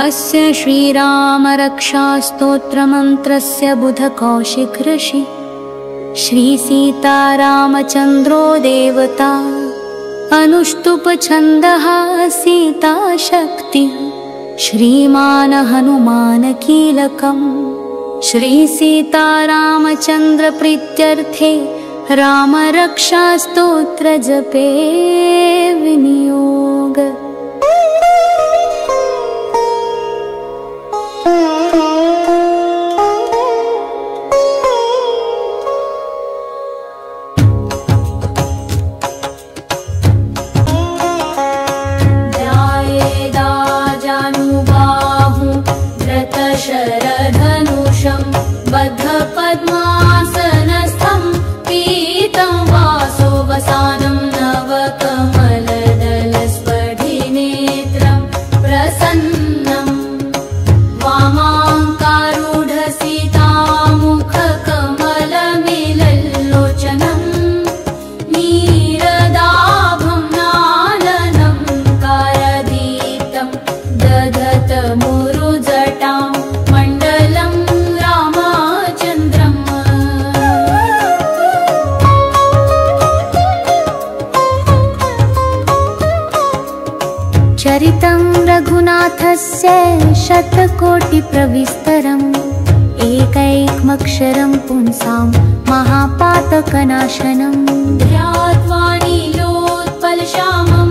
अस्य श्रीरामरक्षास्तोत्रमन्त्रस्य बुधकौशिक ऋषि श्रीसीतारामचन्द्रो देवता अनुष्टुप् सीताशक्तिः श्रीमान् हनुमानकीलकम् श्रीसीतारामचन्द्रप्रीत्यर्थे रामरक्षास्तोत्रजपे विनियोग। शरधनुषं बद्धपद्मासनस्थं पीतं वासो वसानं नवकमलदलस्फटिनेत्रं प्रसन्नं वामाङ्कारूढसीतामुखकमलमिलल्लोचनं नीरदाभं नालनं कारदीप्तं दधतमुरुजटां चरितं रघुनाथस्य शतकोटिप्रविस्तरम् एकैकमक्षरं पुंसां महापातकनाशनम् ध्यात्वा नीलोत्पलश्यामं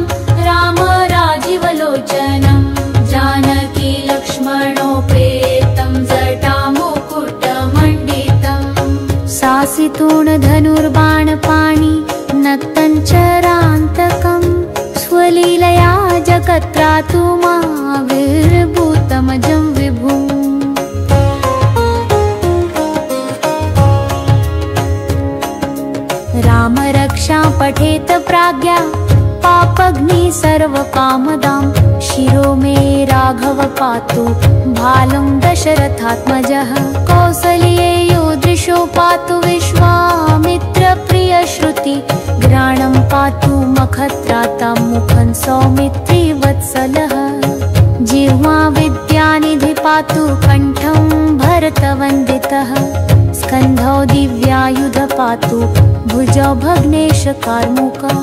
राम राजीवलोचनं जानकी लक्ष्मणोपेतं जटामुकुटमण्डितं सासितूणधनुर्बाणपाणि नक्तञ्चरान्तकम् स्वलीलया जगत्रातुमाविर्भूतमजं विभुम् रामरक्षां पठेत प्राज्ञा पापग्नि सर्वकामदां शिरो मे राघव पातु भालं दशरथात्मजः कौसल्येयो दृशो पातु विश्वामित्रप्रियश्रुति घ्राणं पातु मखत्रातां मुखं सौमित्री वत्सलः जिह्वा विद्यानिधि पातु कण्ठं भरतवन्दितः स्कन्धौ दिव्यायुध पातु भुजौ भग्नेश कार्मुका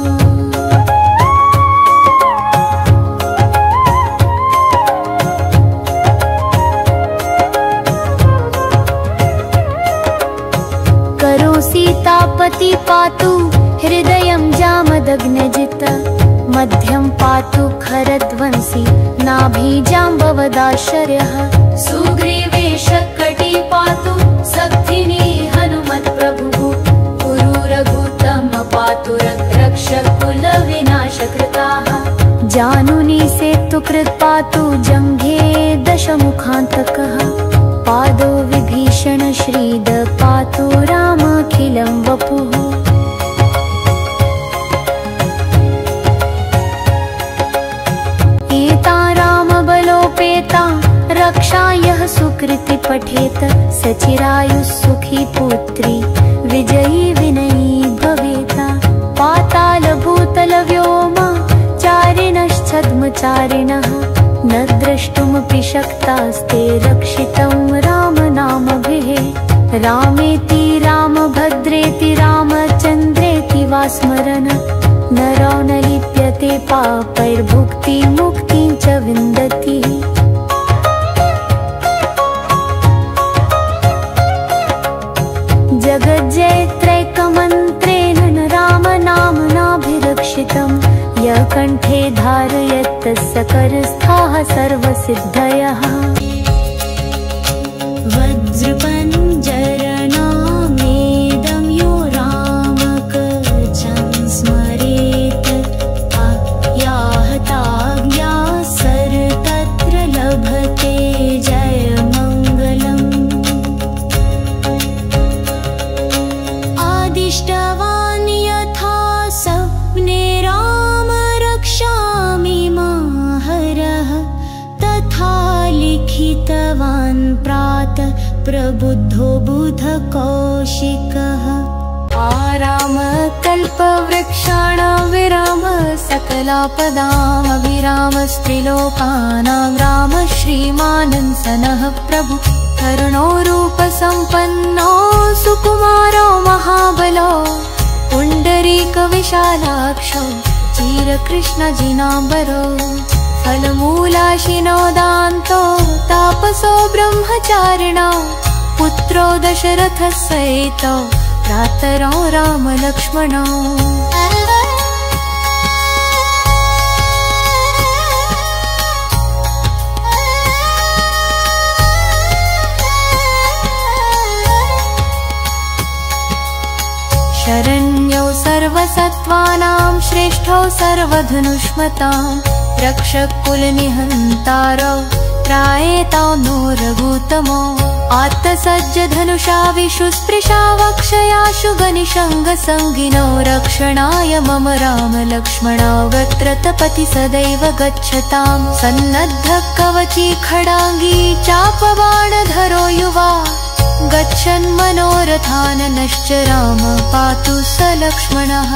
करो सीतापति पातु हृदयं जामदग्नजित मध्यं पातु खरध्वंसी नाभिजाम्बवदाश्चर्यः सुग्रीवेशकटी पातु सक्थिनी हनुमत्प्रभुः पुरुरघुतम पातु रक्षकुलविनाशकृताः जानुनी सेतुकृत् पातु जङ्घे दशमुखान्तकः पादो विभीषण श्रीद पातु रामाखिलं वपुः एता रामबलोपेता रक्षा यः सुकृति पठेत सचिरायुः सुखी पुत्री विजयी विनयी भवेता पातालभूतलव्योमा चारिणश्छद्मचारिणः न द्रष्टुमपि शक्तास्ते रक्षितं रामनामभिः रामेति रामभद्रेति रामचन्द्रेति वा स्मरन् नरो न लिप्यते पापैर्भुक्तिमुक्तिं च विन्दति जगज्जयत्रैकमन्त्रेण न रामनाम्नाभिरक्षितं यः कण्ठे धारयत् तस्य करस्थाः सर्वसिद्धयः वज्रपञ्जरनामेदं यो रामकवचं स्मरेत् आज्ञाहताज्ञा सर्वत्र लभते जयमङ्गलम् आदिष्टवान् यथा सप्ने राम रक्षामि माहरः तथा लिखितवान् प्रातः प्रबुद्धो बुधकौशिकः आराम कल्पवृक्षाणां विराम सकल सकलापदाम् अभिरामस्त्रिलोकानां रामः श्रीमानन् सनः प्रभु करुणो रूपसम्पन्नो सुकुमारो महाबलो पुण्डरीकविशालाक्षो चिरकृष्णजिनाम्बरो फलमूलाशिनो दान्तो तापसो ब्रह्मचारिणो पुत्रो दशरथस्यैतो भ्रातरो रामलक्ष्मणो शरण्यो सर्वसत्त्वानां श्रेष्ठो सर्वधनुष्मतां रक्षकुलनिहन्तारो त्रायेतो नो रघुत्तमो आत्तसज्जधनुषा विशुस्पृशा वक्षयाशु गनिशङ्गसङ्गिनो रक्षणाय मम रामलक्ष्मणावत्रतपति सदैव गच्छतां सन्नद्धः कवची खडाङ्गी चापबाणधरो युवा गच्छन् मनोरथान् नश्च राम पातु स लक्ष्मणः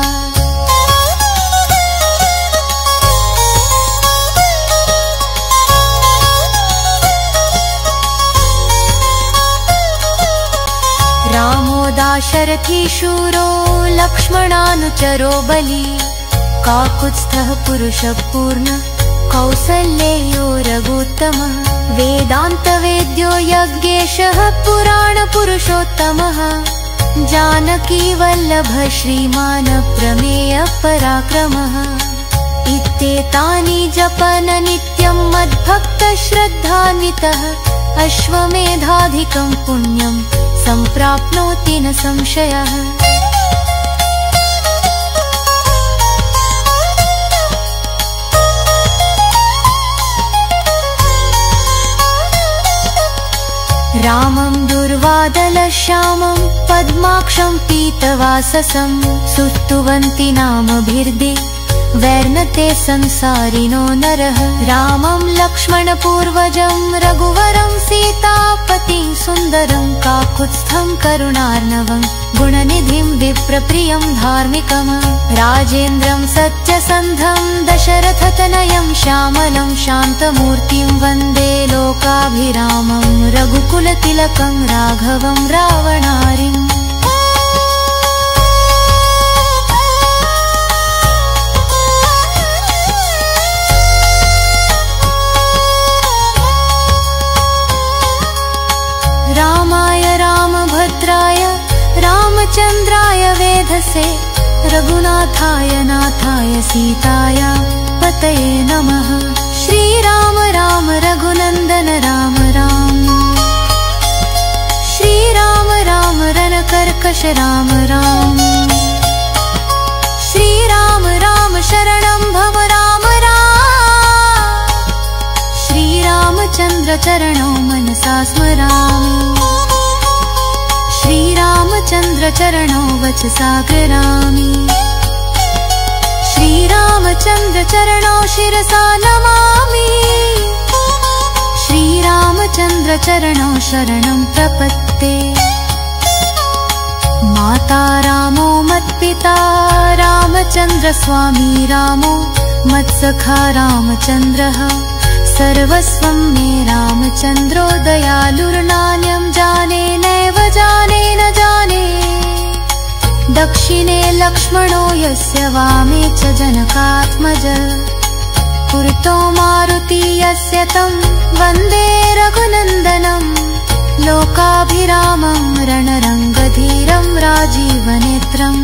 रामो दाशरथी शूरो लक्ष्मणानुचरो बली काकुत्स्थः पुरुषः पूर्ण कौसल्येयो रघुत्तमः वेदान्तवेद्यो यज्ञेशः पुराणपुरुषोत्तमः जानकी वल्लभः श्रीमान् प्रमेयः पराक्रमः इत्येतानि जपन् नित्यं मद्भक्तः श्रद्धान्वितः अश्वमेधाधिकं पुण्यं सम्प्राप्नोति न संशयः रामं दुर्वादलश्यामं पद्माक्षं पीतवाससं सुस्तुवन्ति नामभिर्दे वैर्नते संसारिणो नरः रामं लक्ष्मणपूर्वजं रघुवरं सीतापतिं सुन्दरं काकुत्स्थं करुणार्णवं गुणनिधिं विप्रप्रियं धार्मिकम् राजेन्द्रं सत्यसन्धं दशरथतनयं श्यामलं शान्तमूर्तिं वन्दे लोकाभिरामं रघुकुलतिलकं राघवं रावणारिम् रामाय रामभद्राय रामचन्द्राय वेधसे रघुनाथाय नाथाय सीताय पतये नमः श्रीराम राम रघुनन्दन राम राम श्रीराम राम रणकर्कश राम राम श्रीराम राम शरणं भव राम राम श्रीरामचन्द्र चरणो मनसा स्मरामि श्रीरामचन्द्र चरणो वचसा गृह्णामि श्रीरामचन्द्र चरणो शिरसा नमामि श्रीरामचन्द्र चरणो शरणं प्रपत्ते माता रामो मत्पिता रामचन्द्र स्वामी रामो मत्सखा रामचन्द्रः सर्वस्वं मे रामचन्द्रो दयालुर्नान्यं जाने नैव जाने न जाने दक्षिणे लक्ष्मणो यस्य वामे च जनकात्मज पुरतो मारुति यस्य तं वन्दे रघुनन्दनं लोकाभिरामं रणरङ्गधीरं राजीवनेत्रं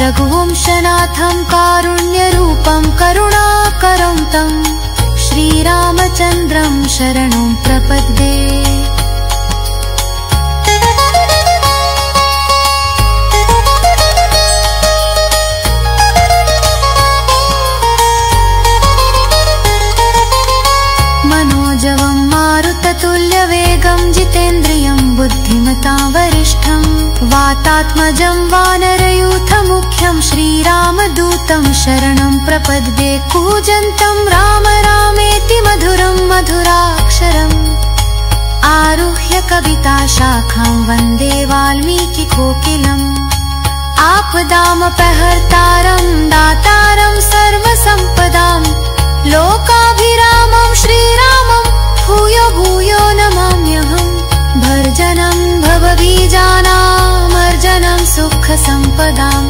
रघुवंशनाथं कारुण्यरूपं करुणाकरं तं श्रीरामचन्द्रं शरणं प्रपद्ये मनोजवं मारुततुल्यवेगं जितेन्द्रियं बुद्धिमतां वरिष्ठं वातात्मजं वानरयूथमुख्यं श्रीरामदूतं शरणं प्रपद्ये कूजन्तं राम रामेति मधुरं मधुराक्षरम् आरुह्य कविताशाखां वन्दे वाल्मीकिकोकिलम् आपदामपहर्तारं दातारं सर्वसम्पदां सुखसम्पदां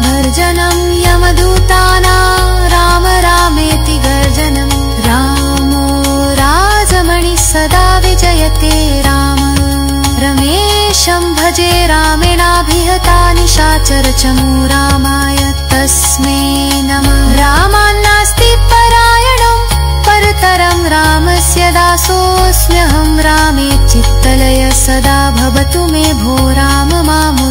भर्जनं यमदूतानां राम रामेति गर्जनं रामो राजमणिः सदा विजयते राम रमेशं भजे रामेणाभिहता निशाचर चमू रामाय तस्मै नमः रामान्नास्ति परायणं परतरं रामस्य दासोऽस्म्यहं रामे चित्तलय सदा भवतु मे भो राम मामो